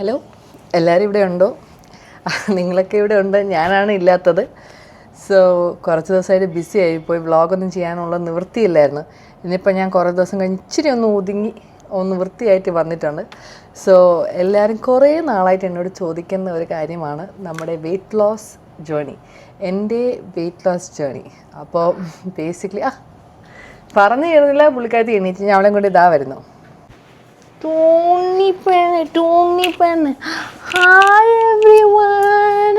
Hello, എല്ലാവരും ഇവിടെ ഉണ്ടോ? നിങ്ങളൊക്കെ ഇവിടെ ഉണ്ട്, ഞാനാണ് ഇല്ലാത്തത്. സോ കുറച്ച് ദിവസമായിട്ട് ബിസി ആയിപ്പോയി, വ്ളോഗൊന്നും ചെയ്യാനുള്ള നിവൃത്തിയില്ലായിരുന്നു. ഇനിയിപ്പോൾ ഞാൻ കുറേ ദിവസം കഴിഞ്ഞ് ഇച്ചിരി ഒന്ന് വൃത്തിയായിട്ട് വന്നിട്ടുണ്ട്. സോ എല്ലാവരും കുറേ നാളായിട്ട് എന്നോട് ചോദിക്കുന്ന ഒരു കാര്യമാണ് നമ്മുടെ വെയ്റ്റ് ലോസ് ജേണി, എൻ്റെ വെയ്റ്റ് ലോസ് ജേണി. അപ്പോൾ ബേസിക്കലി പറഞ്ഞു തരുന്നില്ല, പുള്ളിക്കാരത്തി എണീറ്റ് ഞാൻ അവളെ കൊണ്ട് ഇതാ വരുന്നു. ടോണിപ്പെണ്ണ് ഹായ് എവ്രിവൺ.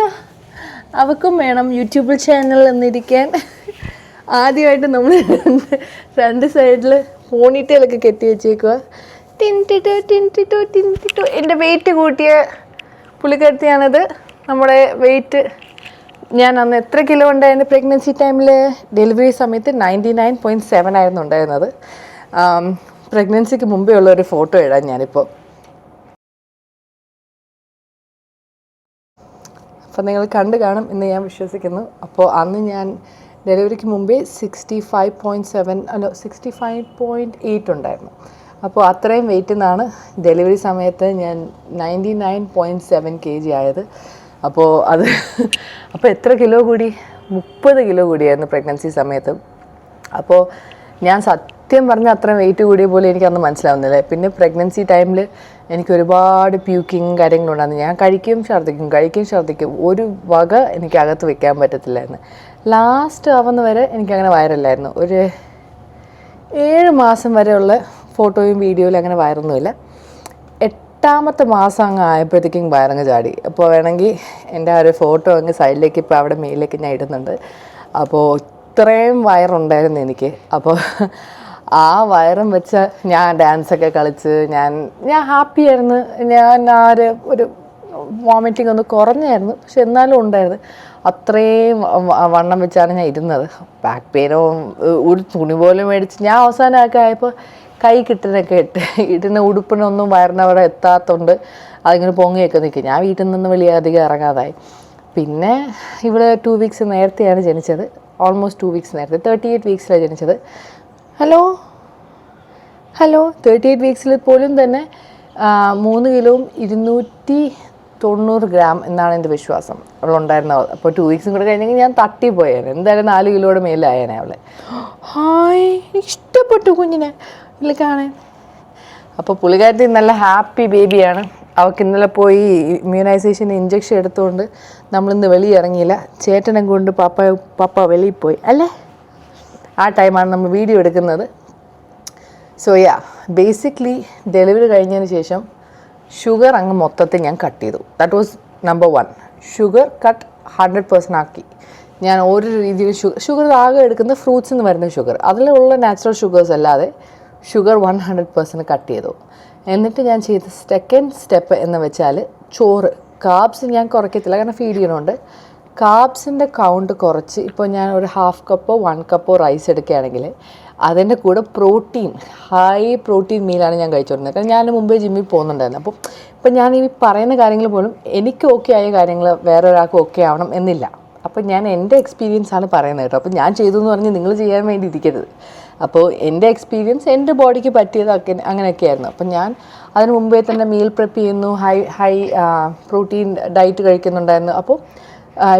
അവൾക്കും വേണം യൂട്യൂബ് ചാനൽ എന്നിരിക്കാൻ. ആദ്യമായിട്ട് നമ്മൾ രണ്ട് സൈഡിൽ പോണിറ്റെയിലൊക്കെ കെട്ടി വെച്ചേക്കുക. ടിൻറ്റിട്ടോ എൻ്റെ വെയിറ്റ് കൂട്ടിയ പുള്ളിക്കാരത്തിയാണിത്. നമ്മുടെ വെയിറ്റ് ഞാൻ അന്ന് എത്ര കിലോ ഉണ്ടായിരുന്നു പ്രഗ്നൻസി ടൈമിൽ? ഡെലിവറി സമയത്ത് 99.7 ആയിരുന്നു ഉണ്ടായിരുന്നത്. പ്രഗ്നൻസിക്ക് മുമ്പേ ഉള്ള ഒരു ഫോട്ടോ ഇടാൻ ഞാനിപ്പോൾ. അപ്പം നിങ്ങൾ കണ്ടു കാണും എന്ന് ഞാൻ വിശ്വസിക്കുന്നു. അപ്പോൾ അന്ന് ഞാൻ ഡെലിവറിക്ക് മുമ്പേ 65.8 ഉണ്ടായിരുന്നു. അപ്പോൾ അത്രയും വെയിറ്റിൽ നിന്നാണ് ഡെലിവറി സമയത്ത് ഞാൻ 99.7 kg ആയത്. അപ്പോൾ എത്ര കിലോ കൂടി? 30 കിലോ കൂടിയായിരുന്നു പ്രഗ്നൻസി സമയത്ത്. അപ്പോൾ ഞാൻ സത്യം പറഞ്ഞാൽ അത്രയും വെയിറ്റ് കൂടിയ പോലെ എനിക്കന്ന് മനസ്സിലാവുന്നില്ല. പിന്നെ പ്രഗ്നൻസി ടൈമിൽ എനിക്ക് ഒരുപാട് പ്യൂക്കിങ് കാര്യങ്ങളുണ്ടായിരുന്നു. ഞാൻ കഴിക്കും ഛർദ്ദിക്കും, ഒരു വക എനിക്ക് അകത്ത് വെക്കാൻ പറ്റത്തില്ലായിരുന്നു. ലാസ്റ്റ് ആവുന്ന വരെ എനിക്കങ്ങനെ വയറില്ലായിരുന്നു. ഒരു 7 മാസം വരെയുള്ള ഫോട്ടോയും വീഡിയോയിലും അങ്ങനെ വയറൊന്നുമില്ല. 8ാമത്തെ മാസം അങ്ങ് ആയപ്പോഴത്തേക്കും വയറങ്ങ് ചാടി. അപ്പോൾ വേണമെങ്കിൽ എൻ്റെ ആ ഒരു ഫോട്ടോ അങ്ങ് സൈഡിലേക്ക് ഇപ്പോൾ അവിടെ മേലിലേക്ക് ഞാൻ ഇടുന്നുണ്ട്. അപ്പോൾ ഇത്രയും വയറുണ്ടായിരുന്നു എനിക്ക്. അപ്പോൾ ആ വയറും വെച്ച് ഞാൻ ഡാൻസൊക്കെ കളിച്ച് ഞാൻ ഹാപ്പിയായിരുന്നു. ഞാൻ ഒരു വോമിറ്റിംഗ് ഒന്ന് കുറഞ്ഞായിരുന്നു, പക്ഷെ എന്നാലും ഉണ്ടായിരുന്നു. അത്രയും വണ്ണം വെച്ചാണ് ഞാൻ ഇരുന്നത്. ബാക്ക് പെയിനോ ഒരു തുണി പോലും മേടിച്ച് ഞാൻ അവസാനമൊക്കെ ആയപ്പോൾ കൈ കിട്ടുന്നൊക്കെ ഇടുന്ന ഉടുപ്പിനൊന്നും വയറിനവിടെ എത്താത്തതുകൊണ്ട് അതിങ്ങനെ പൊങ്ങിയൊക്കെ നിൽക്കും. ഞാൻ വീട്ടിൽ നിന്ന് വലിയ അധികം ഇറങ്ങാതായി. പിന്നെ ഇവിടെ 2 വീക്സ് നേരത്തെയാണ് ജനിച്ചത്. ഓൾമോസ്റ്റ് 2 വീക്സ് നേരത്തെ, 38 വീക്സിലാണ് ജനിച്ചത്. ഹലോ 38 വീക്സിൽ പോലും തന്നെ 3 കിലോയും 290 ഗ്രാം എന്നാണ് എൻ്റെ വിശ്വാസം അവളുണ്ടായിരുന്നത്. അപ്പോൾ 2 വീക്സും കൂടെ കഴിഞ്ഞെങ്കിൽ ഞാൻ തട്ടിപ്പോയേനെ, എന്തായാലും 4 കിലോയുടെ മേലായേനെ അവളെ. ഹായ്, ഇഷ്ടപ്പെട്ടു കുഞ്ഞിനെ ഇല്ല കാണാൻ. അപ്പോൾ പുള്ളിക്കാരത്തി നല്ല ഹാപ്പി ബേബിയാണ്. അവൾക്ക് ഇന്നലെ പോയി ഇമ്മ്യൂണൈസേഷൻ ഇഞ്ചക്ഷൻ എടുത്തുകൊണ്ട് നമ്മളിന്ന് വെളിയിറങ്ങിയില്ല. ചേട്ടനെ കൊണ്ട് പപ്പ വെളിയിൽ പോയി അല്ലേ. ആ ടൈമാണ് നമ്മൾ വീഡിയോ എടുക്കുന്നത്. സോ ബേസിക്കലി ഡെലിവറി കഴിഞ്ഞതിന് ശേഷം ഷുഗർ അങ്ങ് മൊത്തത്തിൽ ഞാൻ കട്ട് ചെയ്തു. That was number 1. Sugar cut 100% ആക്കി. ഞാൻ ഒരു രീതിയിൽ ഷുഗർ ആകെ എടുക്കുന്ന ഫ്രൂട്ട്സിൽ നിന്ന് വരുന്ന ഷുഗർ, അതിലുള്ള നാച്ചുറൽ ഷുഗേഴ്സ് അല്ലാതെ ഷുഗർ 100% കട്ട് ചെയ്തു. എന്നിട്ട് ഞാൻ ചെയ്ത സെക്കൻഡ് സ്റ്റെപ്പ് എന്ന് വെച്ചാൽ ചോറ്, കാർബ്സ് ഞാൻ കുറയ്ക്കത്തില്ല, കാരണം ഫീഡ് ചെയ്യണമുണ്ട്. കാർബ്സിൻ്റെ കൗണ്ട് കുറച്ച്, ഇപ്പോൾ ഞാൻ ഒരു 1/2 കപ്പോ 1 കപ്പോ റൈസ് എടുക്കുകയാണെങ്കിൽ അതിൻ്റെ കൂടെ പ്രോട്ടീൻ, ഹൈ പ്രോട്ടീൻ മീലാണ് ഞാൻ കഴിച്ചുകൊണ്ടിരുന്നത്. കാരണം ഞാൻ മുമ്പേ ജിമ്മിൽ പോകുന്നുണ്ടായിരുന്നു. അപ്പോൾ ഇപ്പം ഞാൻ ഈ പറയുന്ന കാര്യങ്ങൾ പോലും എനിക്ക് ഓക്കെ ആയ കാര്യങ്ങൾ വേറെ ഒരാൾക്ക് ഓക്കെ ആവണം എന്നില്ല. അപ്പോൾ ഞാൻ എൻ്റെ എക്സ്പീരിയൻസ് ആണ് പറയുന്നത് കേട്ടോ. അപ്പോൾ ഞാൻ ചെയ്തു എന്ന് പറഞ്ഞ് നിങ്ങൾ ചെയ്യാൻ വേണ്ടി ഇരിക്കരുത്. അപ്പോൾ എൻ്റെ എക്സ്പീരിയൻസ് എൻ്റെ ബോഡിക്ക് പറ്റിയതൊക്കെ അങ്ങനെയൊക്കെയായിരുന്നു. അപ്പം ഞാൻ അതിന് മുമ്പേ തന്നെ മീൽ പ്രെപ്പ് ചെയ്യുന്നു, ഹൈ പ്രോട്ടീൻ ഡയറ്റ് കഴിക്കുന്നുണ്ടായിരുന്നു. അപ്പോൾ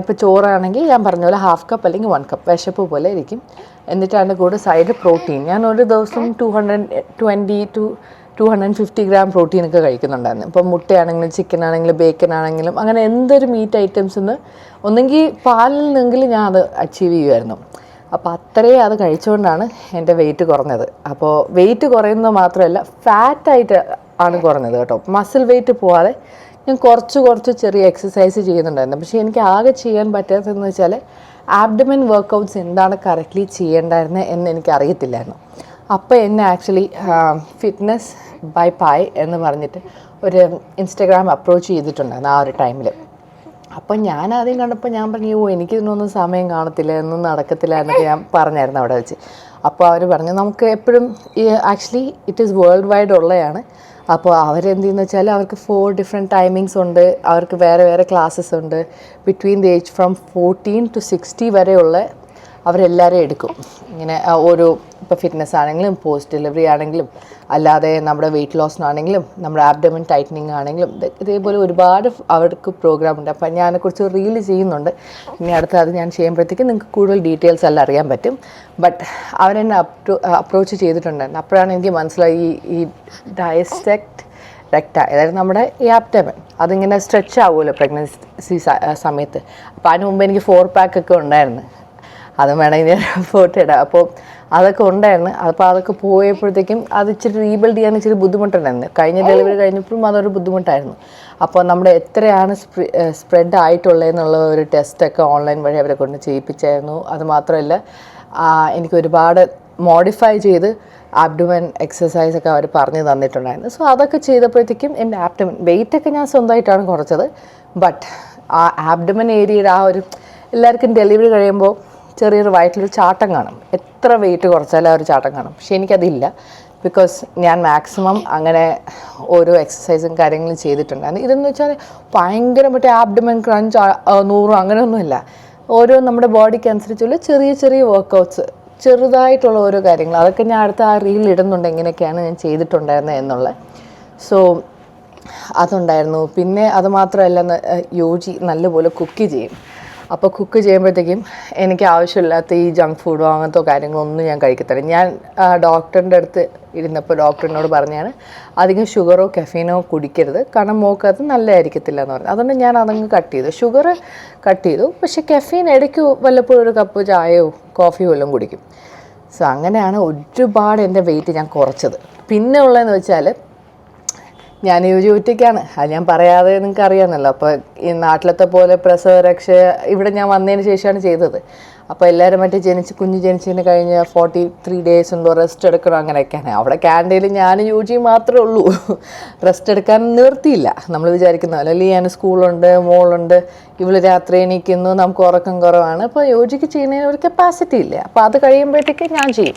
ഇപ്പോൾ ചോറാണെങ്കിൽ ഞാൻ പറഞ്ഞ പോലെ 1/2 കപ്പ് അല്ലെങ്കിൽ 1 കപ്പ് വിശപ്പ് പോലെ ഇരിക്കും. എന്നിട്ട് അതിൻ്റെ കൂടെ സൈഡ് പ്രോട്ടീൻ ഞാൻ ഒരു ദിവസം 220 to 250 ഗ്രാം പ്രോട്ടീനൊക്കെ കഴിക്കുന്നുണ്ടായിരുന്നു. ഇപ്പം മുട്ടയാണെങ്കിലും ചിക്കൻ ആണെങ്കിലും ബേക്കൻ ആണെങ്കിലും അങ്ങനെ എന്തൊരു മീറ്റ് ഐറ്റംസിൽ നിന്ന് ഒന്നെങ്കിൽ പാലിൽ നിന്നെങ്കിലും ഞാൻ അത് അച്ചീവ് ചെയ്യുമായിരുന്നു. അപ്പോൾ അത്രയും അത് കഴിച്ചുകൊണ്ടാണ് എൻ്റെ വെയിറ്റ് കുറഞ്ഞത്. അപ്പോൾ വെയിറ്റ് കുറയുന്നത് മാത്രമല്ല ഫാറ്റായിട്ട് ആണ് കുറഞ്ഞത് കേട്ടോ. മസിൽ വെയിറ്റ് പോവാതെ ഞാൻ കുറച്ച് ചെറിയ എക്സസൈസ് ചെയ്യുന്നുണ്ടായിരുന്നു. പക്ഷേ എനിക്ക് ആകെ ചെയ്യാൻ പറ്റാത്തതെന്ന് വെച്ചാൽ ആബ്ഡമൻ വർക്കൗട്ട്സ് എന്താണ് കറക്റ്റ്ലി ചെയ്യേണ്ടായിരുന്നത് എന്ന് എനിക്ക് അറിയത്തില്ലായിരുന്നു. അപ്പോൾ എന്നെ ആക്ച്വലി ഫിറ്റ്നസ് ബൈ പായ് എന്ന് പറഞ്ഞിട്ട് ഒരു ഇൻസ്റ്റഗ്രാം അപ്രോച്ച് ചെയ്തിട്ടുണ്ടായിരുന്നു ആ ഒരു ടൈമിൽ. അപ്പം ഞാൻ ആദ്യം കണ്ടപ്പോൾ ഞാൻ പറഞ്ഞു, എനിക്കിതിനൊന്നും സമയം കാണത്തില്ല, ഒന്നും നടക്കത്തില്ല എന്നൊക്കെ ഞാൻ പറഞ്ഞായിരുന്നു അവിടെ വെച്ച്. അപ്പോൾ അവർ പറഞ്ഞു നമുക്ക് എപ്പോഴും actually it is world wide ഉള്ളതാണ്. അപ്പോൾ അവരെന്ത് ചെയ്യുന്നത് വെച്ചാൽ അവർക്ക് 4 ഡിഫറെൻറ്റ് ടൈമിങ്സ് ഉണ്ട്, അവർക്ക് വേറെ ക്ലാസ്സസ് ഉണ്ട്. Between the age from 14 to 60 വരെയുള്ള അവരെല്ലാവരും എടുക്കും ഇങ്ങനെ ഓരോ ഇപ്പോൾ ഫിറ്റ്നസ് ആണെങ്കിലും പോസ്റ്റ് ഡെലിവറി ആണെങ്കിലും അല്ലാതെ നമ്മുടെ വെയിറ്റ് ലോസിനാണെങ്കിലും നമ്മുടെ ആബ്ഡമൻ ടൈറ്റനിങ് ആണെങ്കിലും ഇതേപോലെ ഒരുപാട് അവർക്ക് പ്രോഗ്രാം ഉണ്ട്. അപ്പം ഞാൻ അതിനെക്കുറിച്ച് റീല് ചെയ്യുന്നുണ്ട്. ഇനി അടുത്ത് അത് ഞാൻ ചെയ്യുമ്പോഴത്തേക്കും നിങ്ങൾക്ക് കൂടുതൽ ഡീറ്റെയിൽസ് എല്ലാം അറിയാൻ പറ്റും. ബട്ട് അവരെന്നെ അപ്രോച്ച് ചെയ്തിട്ടുണ്ടായിരുന്നു. അപ്പോഴാണ് എനിക്ക് മനസ്സിലായി ഈ ഡയസെക്ട് റെക്ട, അതായത് നമ്മുടെ ഈ ആബ്ഡമൻ അതിങ്ങനെ സ്ട്രെച്ച് ആവുമല്ലോ പ്രഗ്നൻസി സമയത്ത്. അപ്പോൾ അതിന് മുമ്പ് എനിക്ക് 4 pack ഒക്കെ ഉണ്ടായിരുന്നു. അതും വേണമെങ്കിൽ ഞാൻ ഫോട്ടോ ഇടാം. അപ്പോൾ അതൊക്കെ ഉണ്ടായിരുന്നു. അപ്പോൾ അതൊക്കെ പോയപ്പോഴത്തേക്കും അത് ഇച്ചിരി റീബിൽഡ് ചെയ്യാൻ ഇച്ചിരി ബുദ്ധിമുട്ടുണ്ടായിരുന്നു. കഴിഞ്ഞ ഡെലിവറി കഴിഞ്ഞപ്പോഴും അതൊരു ബുദ്ധിമുട്ടായിരുന്നു. അപ്പോൾ നമ്മുടെ എത്രയാണ് സ്പ്രെഡ് ആയിട്ടുള്ളതെന്നുള്ള ഒരു ടെസ്റ്റൊക്കെ ഓൺലൈൻ വഴി അവരെ കൊണ്ട് ചെയ്യിപ്പിച്ചായിരുന്നു. അതുമാത്രമല്ല എനിക്ക് ഒരുപാട് മോഡിഫൈ ചെയ്ത് ആബ്ഡമൻ എക്സസൈസൊക്കെ അവർ പറഞ്ഞു തന്നിട്ടുണ്ടായിരുന്നു. സോ അതൊക്കെ ചെയ്തപ്പോഴത്തേക്കും എൻ്റെ ആബ്ഡമൻ വെയിറ്റൊക്കെ ഞാൻ സ്വന്തമായിട്ടാണ് കുറച്ചത്. ബട്ട് ആ ആബ്ഡമൻ ഏരിയയുടെ ആ ഒരു എല്ലാവർക്കും ഡെലിവറി കഴിയുമ്പോൾ ചെറിയൊരു വയറ്റിലൊരു ചാട്ടം കാണും. എത്ര വെയിറ്റ് കുറച്ചാലും ആ ഒരു ചാട്ടം കാണും. പക്ഷെ എനിക്കതില്ല. ബിക്കോസ് ഞാൻ മാക്സിമം അങ്ങനെ ഓരോ എക്സസൈസും കാര്യങ്ങളും ചെയ്തിട്ടുണ്ടായിരുന്നു. ഇതെന്ന് വെച്ചാൽ ഭയങ്കര മറ്റേ ആബ്ഡമൻ ക്രഞ്ച് 100 അങ്ങനെയൊന്നുമില്ല. ഓരോ നമ്മുടെ ബോഡിക്ക് അനുസരിച്ചുള്ള ചെറിയ ചെറിയ വർക്കൗട്ട്സ്, ചെറുതായിട്ടുള്ള ഓരോ കാര്യങ്ങൾ, അതൊക്കെ ഞാൻ അടുത്ത ആ റീൽ ഇടുന്നുണ്ട് എങ്ങനെയൊക്കെയാണ് ഞാൻ ചെയ്തിട്ടുണ്ടായിരുന്നത് എന്നുള്ള. സോ അതുണ്ടായിരുന്നു. പിന്നെ അതുമാത്രമല്ല യോജി നല്ലപോലെ കുക്ക് ചെയ്യും. അപ്പോൾ കുക്ക് ചെയ്യുമ്പോഴത്തേക്കും എനിക്ക് ആവശ്യമില്ലാത്ത ഈ ജങ്ക് ഫുഡോ അങ്ങനത്തെ കാര്യങ്ങളൊന്നും ഞാൻ കഴിക്കത്തില്ല. ഞാൻ ഡോക്ടറിൻ്റെ അടുത്ത് ഇരുന്നപ്പോൾ ഡോക്ടറിനോട് പറഞ്ഞാണ് അധികം ഷുഗറോ കഫീനോ കുടിക്കരുത്, കാരണം മോക്കത് നല്ലതായിരിക്കത്തില്ല എന്ന് പറഞ്ഞു. അതുകൊണ്ട് ഞാൻ അതങ്ങ് കട്ട് ചെയ്തു. ഷുഗർ കട്ട് ചെയ്തു, പക്ഷേ കഫീൻ ഇടയ്ക്ക് വല്ലപ്പോഴും ഒരു കപ്പ് ചായയോ കോഫിയോ എല്ലാം കുടിക്കും. സോ അങ്ങനെയാണ് ഒരുപാട് എൻ്റെ വെയിറ്റ് ഞാൻ കുറച്ചത്. പിന്നെ ഉള്ളതെന്ന് വെച്ചാൽ ഞാൻ ഒറ്റയ്ക്കാണ്. അത് ഞാൻ പറയാതെ നിങ്ങൾക്ക് അറിയാമെന്നല്ലോ. അപ്പോൾ ഈ നാട്ടിലത്തെ പോലെ പ്രസവരക്ഷ ഇവിടെ ഞാൻ വന്നതിന് ശേഷമാണ് ചെയ്തത്. അപ്പോൾ എല്ലാവരും മറ്റേ കുഞ്ഞ് ജനിച്ചതിന് കഴിഞ്ഞ് 43 days എന്തോ റെസ്റ്റ് എടുക്കണം അങ്ങനെയൊക്കെയാണ്. അവിടെ ക്യാൻറ്റീനിൽ ഞാൻ മാത്രമേ ഉള്ളൂ. റെസ്റ്റ് എടുക്കാൻ നിർത്തിയില്ല നമ്മൾ വിചാരിക്കുന്ന പോലെ. അല്ലെങ്കിൽ ഞാൻ സ്കൂളുണ്ട്, മോളുണ്ട്, ഇവള് രാത്രി എണീക്കുന്നു, നമുക്ക് ഉറക്കം കുറവാണ്. അപ്പോൾ യോജിക്ക് ചെയ്യുന്നതിന് ഒരു കപ്പാസിറ്റി ഇല്ല. അപ്പോൾ അത് കഴിയുമ്പോഴത്തേക്ക് ഞാൻ ചെയ്യും.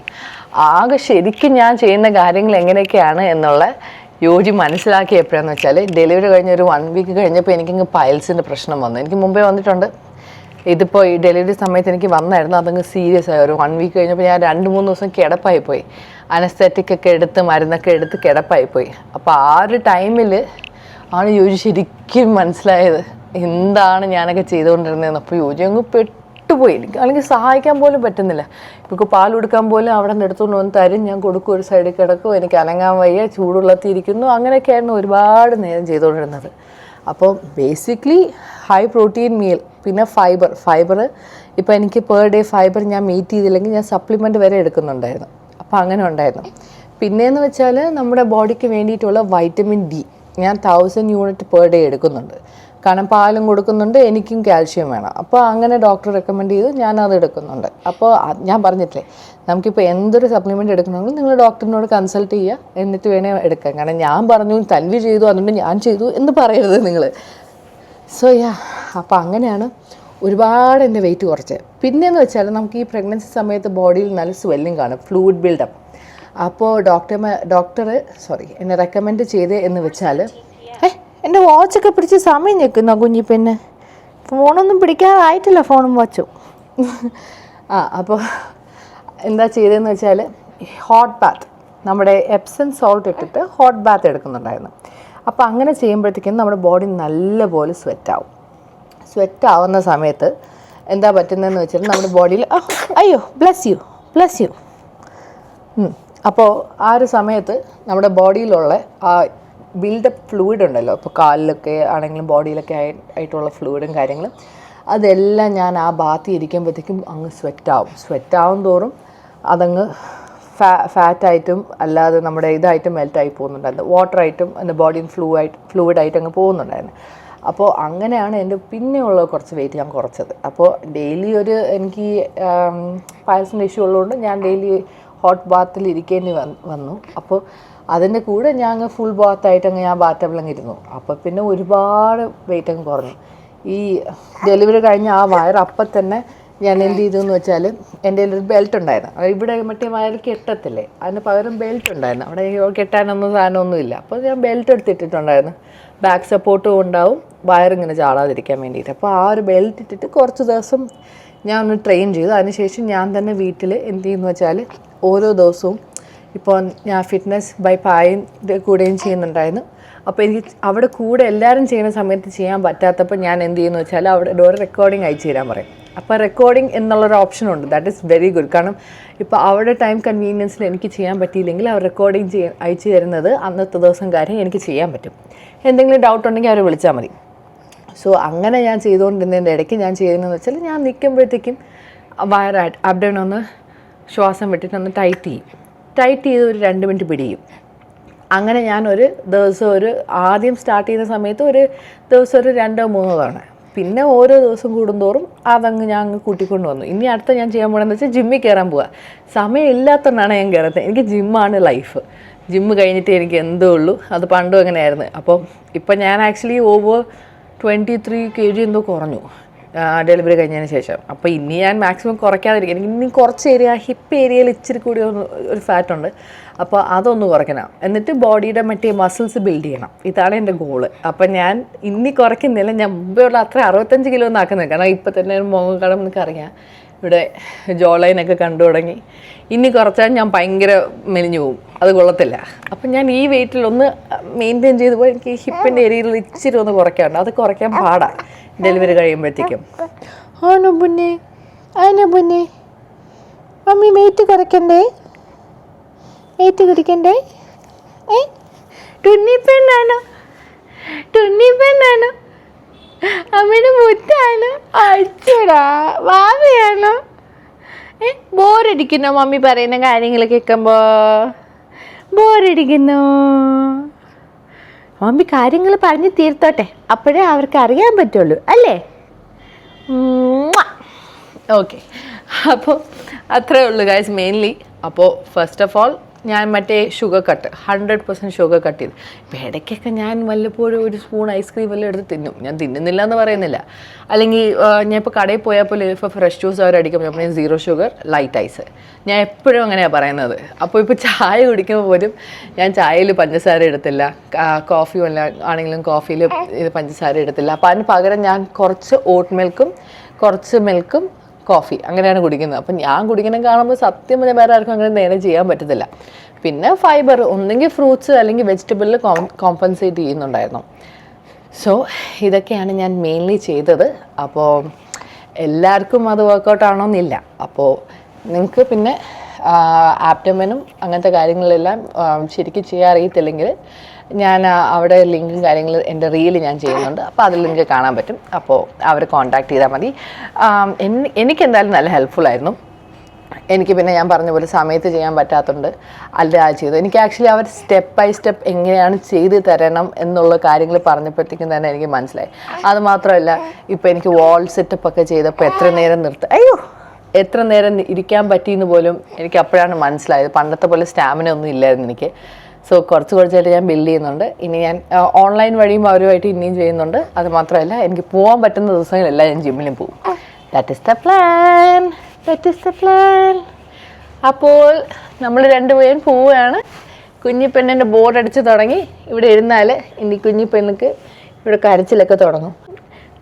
ആകെ ശരിക്കും ഞാൻ ചെയ്യുന്ന കാര്യങ്ങൾ എങ്ങനെയൊക്കെയാണ് എന്നുള്ള യോജി മനസ്സിലാക്കി എപ്പോഴാന്ന് വെച്ചാൽ ഡെലിവറി കഴിഞ്ഞ ഒരു 1 week കഴിഞ്ഞപ്പോൾ എനിക്കങ്ങ് പൈൽസിൻ്റെ പ്രശ്നം വന്നു. എനിക്ക് മുമ്പേ വന്നിട്ടുണ്ട്. ഇതിപ്പോൾ ഈ ഡെലിവറി സമയത്ത് എനിക്ക് വന്നായിരുന്നു. അതങ്ങ് സീരിയസ് ആയി. ഒരു 1 week കഴിഞ്ഞപ്പോൾ ഞാൻ 2-3 ദിവസം കിടപ്പായിപ്പോയി. അനസ്തെറ്റിക് ഒക്കെ എടുത്ത് മരുന്നൊക്കെ എടുത്ത് കിടപ്പായിപ്പോയി. അപ്പോൾ ആ ഒരു ടൈമിൽ ആണ് യോജി ശരിക്കും മനസ്സിലായത് എന്താണ് ഞാനൊക്കെ ചെയ്തുകൊണ്ടിരുന്നതെന്ന്. അപ്പോൾ യോജി അങ്ങ് പെട്ടുപോയി. എനിക്ക് അല്ലെങ്കിൽ സഹായിക്കാൻ പോലും പറ്റുന്നില്ല. ഇപ്പോൾ പാൽ കൊടുക്കാൻ പോലും അവിടെ നിന്ന് എടുത്തുകൊണ്ട് വന്ന് തരും, ഞാൻ കൊടുക്കും, ഒരു സൈഡിൽ കിടക്കും, എനിക്ക് അനങ്ങാൻ വയ്യ, ചൂടുള്ളത്തിരിക്കുന്നു, അങ്ങനെയൊക്കെയായിരുന്നു ഒരുപാട് നേരം ചെയ്തുകൊണ്ടിരുന്നത്. അപ്പോൾ ബേസിക്കലി ഹൈ പ്രോട്ടീൻ മീൽ, പിന്നെ ഫൈബർ ഇപ്പോൾ എനിക്ക് പെർ ഡേ ഫൈബർ ഞാൻ മീറ്റ് ചെയ്തില്ലെങ്കിൽ ഞാൻ സപ്ലിമെൻറ്റ് വരെ എടുക്കുന്നുണ്ടായിരുന്നു. അപ്പോൾ അങ്ങനെ ഉണ്ടായിരുന്നു. പിന്നെയെന്ന് വെച്ചാൽ നമ്മുടെ ബോഡിക്ക് വേണ്ടിയിട്ടുള്ള വൈറ്റമിൻ ഡി ഞാൻ 1000 യൂണിറ്റ് പെർ ഡേ എടുക്കുന്നുണ്ട്. കാരണം പാലും കൊടുക്കുന്നുണ്ട്, എനിക്കും കാൽഷ്യം വേണം. അപ്പോൾ അങ്ങനെ ഡോക്ടർ റെക്കമെൻഡ് ചെയ്തു, ഞാനത് എടുക്കുന്നുണ്ട്. അപ്പോൾ ഞാൻ പറഞ്ഞിട്ടില്ലേ, നമുക്കിപ്പോൾ എന്തൊരു സപ്ലിമെൻറ്റ് എടുക്കണമെങ്കിലും നിങ്ങൾ ഡോക്ടറിനോട് കൺസൾട്ട് ചെയ്യുക, എന്നിട്ട് വേണേ എടുക്കാം. കാരണം ഞാൻ പറഞ്ഞു തൻവി ചെയ്തു അതുകൊണ്ട് ഞാൻ ചെയ്തു എന്ന് പറയരുത് നിങ്ങൾ. സോ അപ്പോൾ അങ്ങനെയാണ് ഒരുപാട് എൻ്റെ വെയിറ്റ് കുറച്ച്. പിന്നെയെന്ന് വെച്ചാൽ നമുക്ക് ഈ പ്രഗ്നൻസി സമയത്ത് ബോഡിയിൽ നല്ല സ്വെല്ലിങ് കാണും, ഫ്ലൂയിഡ് ബിൽഡപ്പ്. അപ്പോൾ ഡോക്ടർ എന്നെ റെക്കമെൻഡ് ചെയ്തേ എന്ന് വെച്ചാൽ എൻ്റെ വാച്ചൊക്കെ പിടിച്ച് സമയം ഞെക്കുന്ന കുഞ്ഞി, പിന്നെ ഫോണൊന്നും പിടിക്കാറായിട്ടില്ല, ഫോണും വാച്ചും. അപ്പോൾ എന്താ ചെയ്തതെന്ന് വെച്ചാൽ ഹോട്ട് ബാത്ത്, നമ്മുടെ എപ്സം സോൾട്ട് ഇട്ടിട്ട് ഹോട്ട് ബാത്ത് എടുക്കുന്നുണ്ടായിരുന്നു. അപ്പോൾ അങ്ങനെ ചെയ്യുമ്പോഴത്തേക്കും നമ്മുടെ ബോഡി നല്ലപോലെ സ്വെറ്റാവുന്ന സമയത്ത് എന്താ പറ്റുന്നതെന്ന് വെച്ചാൽ നമ്മുടെ ബോഡിയിൽ അയ്യോ ബ്ലസ് യു അപ്പോൾ ആ ഒരു സമയത്ത് നമ്മുടെ ബോഡിയിലുള്ള ആ ബിൽഡപ്പ് ഫ്ലൂയിഡ് ഉണ്ടല്ലോ, ഇപ്പോൾ കാലിലൊക്കെ ആണെങ്കിലും ബോഡിയിലൊക്കെ ആയിട്ടുള്ള ഫ്ലൂയിഡും കാര്യങ്ങളും, അതെല്ലാം ഞാൻ ആ ബാത്തിൽ ഇരിക്കുമ്പോഴത്തേക്കും അങ്ങ് സ്വെറ്റാവും തോറും അതങ്ങ് ഫാറ്റായിട്ടും അല്ലാതെ നമ്മുടെ ഇതായിട്ടും മെൽറ്റായി പോകുന്നുണ്ടായിരുന്നു, വാട്ടറായിട്ടും എൻ്റെ ബോഡിയിൽ ഫ്ലൂയിഡായിട്ട് അങ്ങ് പോകുന്നുണ്ടായിരുന്നു. അപ്പോൾ അങ്ങനെയാണ് എൻ്റെ പിന്നെയുള്ള കുറച്ച് വെയിറ്റ് ഞാൻ കുറച്ചത്. അപ്പോൾ ഡെയിലി എനിക്ക് പൈൽസിൻ്റെ ഇഷ്യൂ ഉള്ളതുകൊണ്ട് ഞാൻ ഡെയിലി ഹോട്ട് ബാത്തിൽ ഇരിക്കേണ്ടി വന്നു. അപ്പോൾ അതിൻ്റെ കൂടെ ഞാൻ അങ്ങ് ഫുൾ ബാത്തായിട്ട് ഞാൻ ബാറ്റബിളങ്ങ് ഇരുന്നു. അപ്പോൾ പിന്നെ ഒരുപാട് വെയിറ്റ് അങ്ങ് കുറഞ്ഞു. ഈ ഡെലിവറി കഴിഞ്ഞ ആ വയർ അപ്പം തന്നെ ഞാൻ എന്ത് ചെയ്തെന്ന് വെച്ചാൽ എൻ്റെ ഒരു ബെൽറ്റ് ഉണ്ടായിരുന്നു. ഇവിടെ മറ്റേ വയർ കെട്ടത്തില്ലേ, അതിന് പകരം ബെൽറ്റ് ഉണ്ടായിരുന്നു. അവിടെ കെട്ടാനൊന്നും സാധനമൊന്നുമില്ല. അപ്പോൾ ഞാൻ ബെൽറ്റ് എടുത്തിട്ടുണ്ടായിരുന്നു. ബാക്ക് സപ്പോർട്ടും ഉണ്ടാവും, വയറിങ്ങനെ ചാടാതിരിക്കാൻ വേണ്ടിയിട്ട്. അപ്പോൾ ആ ഒരു ബെൽറ്റ് ഇട്ടിട്ട് കുറച്ച് ദിവസം ഞാൻ ഒന്ന് ട്രെയിൻ ചെയ്തു. അതിനുശേഷം ഞാൻ തന്നെ വീട്ടിൽ എന്ത് ചെയ്യുന്നു വെച്ചാൽ ഓരോ ദിവസവും ഇപ്പോൾ ഞാൻ ഫിറ്റ്നസ് ബൈ പായിൻ്റെ കൂടെയും ചെയ്യുന്നുണ്ടായിരുന്നു. അപ്പോൾ എനിക്ക് അവിടെ കൂടെ എല്ലാവരും ചെയ്യുന്ന സമയത്ത് ചെയ്യാൻ പറ്റാത്തപ്പോൾ ഞാൻ എന്ത് ചെയ്യുന്നു വെച്ചാൽ അവിടെ ഒരു റെക്കോർഡിങ് അയച്ചു തരാൻ പറയും. അപ്പോൾ റെക്കോർഡിങ് എന്നുള്ളൊരു ഓപ്ഷനുണ്ട്. That is very good. കാരണം ഇപ്പോൾ അവിടെ ടൈം കൺവീനിയൻസിൽ എനിക്ക് ചെയ്യാൻ പറ്റിയില്ലെങ്കിൽ അവർ റെക്കോർഡിങ് അയച്ചു തരുന്നത് അന്നത്തെ ദിവസം കാര്യം എനിക്ക് ചെയ്യാൻ പറ്റും. എന്തെങ്കിലും ഡൗട്ട് ഉണ്ടെങ്കിൽ അവരെ വിളിച്ചാൽ മതി. സോ അങ്ങനെ ഞാൻ ചെയ്തുകൊണ്ടിരുന്നതിൻ്റെ ഇടയ്ക്ക് ഞാൻ ചെയ്യുന്നതെന്ന് വെച്ചാൽ ഞാൻ നിൽക്കുമ്പോഴത്തേക്കും വയറായിട്ട് അബ്ഡൻ ഒന്ന് ശ്വാസം വിട്ടിട്ട് ഒന്ന് ടൈറ്റ് ചെയ്ത് ഒരു 2 മിനിറ്റ് പിടിയും. അങ്ങനെ ഞാനൊരു ദിവസം ആദ്യം സ്റ്റാർട്ട് ചെയ്യുന്ന സമയത്ത് ഒരു ദിവസം 2-3 തവണ, പിന്നെ ഓരോ ദിവസം കൂടുന്തോറും അതങ്ങ് ഞാൻ കൂട്ടിക്കൊണ്ട് വന്നു. ഇനി അടുത്ത ഞാൻ ചെയ്യാൻ പോകണമെന്ന് വെച്ചാൽ ജിമ്മിൽ കയറാൻ പോവുക. സമയം ഇല്ലാത്തതുകൊണ്ടാണ് ഞാൻ കയറുന്നത്. എനിക്ക് ജിമ്മാണ് ലൈഫ്. ജിമ്മ് കഴിഞ്ഞിട്ട് എനിക്ക് എന്തോ ഉള്ളൂ. അത് പണ്ടും അങ്ങനെയായിരുന്നു. അപ്പോൾ ഇപ്പം ഞാൻ ആക്ച്വലി ഓവർ 23 kg എന്തോ കുറഞ്ഞു ഡെലിവറി കഴിഞ്ഞതിന് ശേഷം. അപ്പോൾ ഇനി ഞാൻ മാക്സിമം കുറയ്ക്കാതിരിക്കും. എനിക്ക് ഇനി കുറച്ച് ഹിപ്പ് ഏരിയയിൽ ഇച്ചിരി കൂടി ഒരു ഫാറ്റുണ്ട്. അപ്പോൾ അതൊന്ന് കുറയ്ക്കണം. എന്നിട്ട് ബോഡിയുടെ മറ്റേ മസിൽസ് ബിൽഡ് ചെയ്യണം. ഇതാണ് എൻ്റെ ഗോള്. അപ്പം ഞാൻ ഇനി കുറയ്ക്കുന്നില്ല. ഞാൻ മുമ്പേ ഉള്ള അത്ര 65 കിലോ ഒന്നും ആക്കുന്നില്ല. കാരണം ഇപ്പം തന്നെ മുഖം കടം എനിക്കറിയാം. ഇവിടെ ജോലൈനൊക്കെ കണ്ടു തുടങ്ങി. ഇനി കുറച്ചാൽ ഞാൻ ഭയങ്കര മെലിഞ്ഞു പോകും. അത് കൊള്ളത്തില്ല. അപ്പം ഞാൻ ഈ വെയിറ്റിലൊന്ന് മെയിൻറ്റെയിൻ ചെയ്ത് പോയി എനിക്ക് ഹിപ്പിൻ്റെ ഏരിയയിൽ ഇച്ചിരി ഒന്ന് കുറയ്ക്കാറുണ്ട്. അത് കുറയ്ക്കാൻ പാടാണ് ഡെലിവറി കഴിയുമ്പോഴത്തേക്കും. ആണോ പൊന്നെ? മമ്മി വെയിറ്റ് കുറയ്ക്കണ്ടേ? വെയിറ്റ് കുടിക്കണ്ടേ? ടുന്നിപ്പെണ്ണാണോ? അമ്മയുടെ മുറ്റാണ്? അടിച്ചടാ വാവയാണോ? ബോറടിക്കുന്നോ മമ്മി പറയുന്ന കാര്യങ്ങൾ കേൾക്കുമ്പോൾ? ബോറടിക്കുന്നോ? മമ്മി കാര്യങ്ങൾ പറഞ്ഞ് തീർത്തോട്ടെ, അപ്പോഴേ അവർക്ക് അറിയാൻ പറ്റുള്ളൂ അല്ലേ? ഓക്കെ, അപ്പോൾ അത്രേ ഉള്ളൂ ഗൈസ് മെയിൻലി. അപ്പോൾ ഫസ്റ്റ് ഓഫ് ഓൾ ഞാൻ മറ്റേ ഷുഗർ കട്ട് 100% ഷുഗർ കട്ട് ചെയ്ത്. ഇപ്പോൾ ഇടയ്ക്കൊക്കെ ഞാൻ വല്ലപ്പോഴും ഒരു സ്പൂൺ ഐസ്ക്രീം വല്ലതും എടുത്ത് തിന്നും. ഞാൻ തിന്നുന്നില്ല എന്ന് പറയുന്നില്ല. അല്ലെങ്കിൽ ഞാൻ ഇപ്പോൾ കടയിൽ പോയാൽ പോലും ഇപ്പോൾ ഫ്രഷ് ജ്യൂസ് അവരടിക്കുമ്പോൾ ഞാൻ 0 ഷുഗർ ലൈറ്റ് ഐസ്. ഞാൻ എപ്പോഴും അങ്ങനെയാണ് പറയുന്നത്. അപ്പോൾ ഇപ്പോൾ ചായ കുടിക്കുമ്പോൾ പോലും ഞാൻ ചായയിൽ പഞ്ചസാര എടുത്തില്ല. കോഫി ആണെങ്കിലും കോഫിയിൽ ഇത് പഞ്ചസാര എടുത്തില്ല. അപ്പോൾ അതിന് പകരം ഞാൻ കുറച്ച് ഓട്ട് മിൽക്കും കുറച്ച് മിൽക്കും കോഫി അങ്ങനെയാണ് കുടിക്കുന്നത്. അപ്പം ഞാൻ കുടിക്കണം കാണുമ്പോൾ സത്യം പറഞ്ഞാൽ വേറെ ആർക്കും അങ്ങനെ നേരെ ചെയ്യാൻ പറ്റത്തില്ല. പിന്നെ ഫൈബർ ഒന്നെങ്കിൽ ഫ്രൂട്ട്സ് അല്ലെങ്കിൽ വെജിറ്റബിളിൽ കോമ്പൻസേറ്റ് ചെയ്യുന്നുണ്ടായിരുന്നു. സോ ഇതൊക്കെയാണ് ഞാൻ മെയിൻലി ചെയ്തത്. അപ്പോൾ എല്ലാവർക്കും അത് വർക്കൗട്ട് ആണോന്നില്ല. അപ്പോൾ നിങ്ങൾക്ക് പിന്നെ ആബ്ഡമനും അങ്ങനത്തെ കാര്യങ്ങളെല്ലാം ശരിക്കും ചെയ്യാൻ അറിയത്തില്ലെങ്കിൽ ഞാൻ അവിടെ ലിങ്കും കാര്യങ്ങളും എൻ്റെ റീൽ ഞാൻ ചെയ്യുന്നുണ്ട്. അപ്പോൾ അതിൽ ലിങ്ക് കാണാൻ പറ്റും. അപ്പോൾ അവരെ കോൺടാക്ട് ചെയ്താൽ മതി. എനിക്കെന്തായാലും നല്ല ഹെൽപ്ഫുള്ളായിരുന്നു. എനിക്ക് പിന്നെ ഞാൻ പറഞ്ഞ പോലെ സമയത്ത് ചെയ്യാൻ പറ്റാത്തതുകൊണ്ട് അല്ല ചെയ്തു. എനിക്ക് ആക്ച്വലി അവർ സ്റ്റെപ്പ് ബൈ സ്റ്റെപ്പ് എങ്ങനെയാണ് ചെയ്ത് തരണം എന്നുള്ള കാര്യങ്ങൾ പറഞ്ഞപ്പോഴത്തേക്കും തന്നെ എനിക്ക് മനസ്സിലായി. അതുമാത്രമല്ല ഇപ്പോൾ എനിക്ക് വാൾ സെറ്റപ്പ് ഒക്കെ ചെയ്തപ്പോൾ എത്ര നേരം ഇരിക്കാൻ പറ്റിയെന്ന് പോലും എനിക്ക് അപ്പോഴാണ് മനസ്സിലായത്. പണ്ടത്തെ പോലെ സ്റ്റാമിന ഒന്നും ഇല്ലായിരുന്നു എനിക്ക്. സോ കുറച്ചായിട്ട് ഞാൻ ബിൽഡ് ചെയ്യുന്നുണ്ട്. ഇനി ഞാൻ ഓൺലൈൻ വഴിയും അവരുമായിട്ട് ഇനിയും ചെയ്യുന്നുണ്ട്. അത് മാത്രമല്ല എനിക്ക് പോകാൻ പറ്റുന്ന ദിവസങ്ങളെല്ലാം ഞാൻ ജിമ്മിലും പോകും. That is the plan. അപ്പോൾ നമ്മൾ രണ്ടുപേരും പോവുകയാണ്. കുഞ്ഞിപ്പെണ്ണിൻ്റെ ബോർഡ് അടിച്ച് തുടങ്ങി. ഇവിടെ ഇരുന്നാൽ ഇനി കുഞ്ഞിപ്പെണ്ണുക്ക് ഇവിടെ കരച്ചിലൊക്കെ തുടങ്ങും.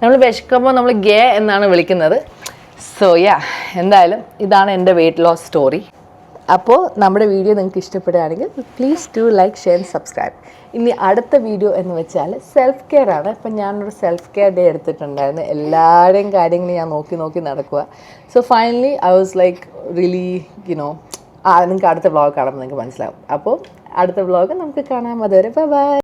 നമ്മൾ വിശക്കുമ്പോൾ നമ്മൾ ഗേ എന്നാണ് വിളിക്കുന്നത്. സോ എന്തായാലും ഇതാണ് എൻ്റെ വെയിറ്റ് ലോസ് സ്റ്റോറി. അപ്പോൾ നമ്മുടെ വീഡിയോ നിങ്ങൾക്ക് ഇഷ്ടപ്പെടുകയാണെങ്കിൽ please do like, share and subscribe. ഇനി അടുത്ത വീഡിയോ എന്ന് വെച്ചാൽ സെൽഫ് കെയർ ആണ്. ഇപ്പം ഞാനൊരു സെൽഫ് കെയർ ഡേ എടുത്തിട്ടുണ്ടായിരുന്നു. എല്ലാവരുടെയും കാര്യങ്ങൾ ഞാൻ നോക്കി നടക്കുക. So finally I was like really നിങ്ങൾക്ക് അടുത്ത വ്ളോഗ് കാണുമ്പോൾ നിങ്ങൾക്ക് മനസ്സിലാവും. അപ്പോൾ അടുത്ത വ്ളോഗ് നമുക്ക് കാണാം. അതുവരെ ബൈ.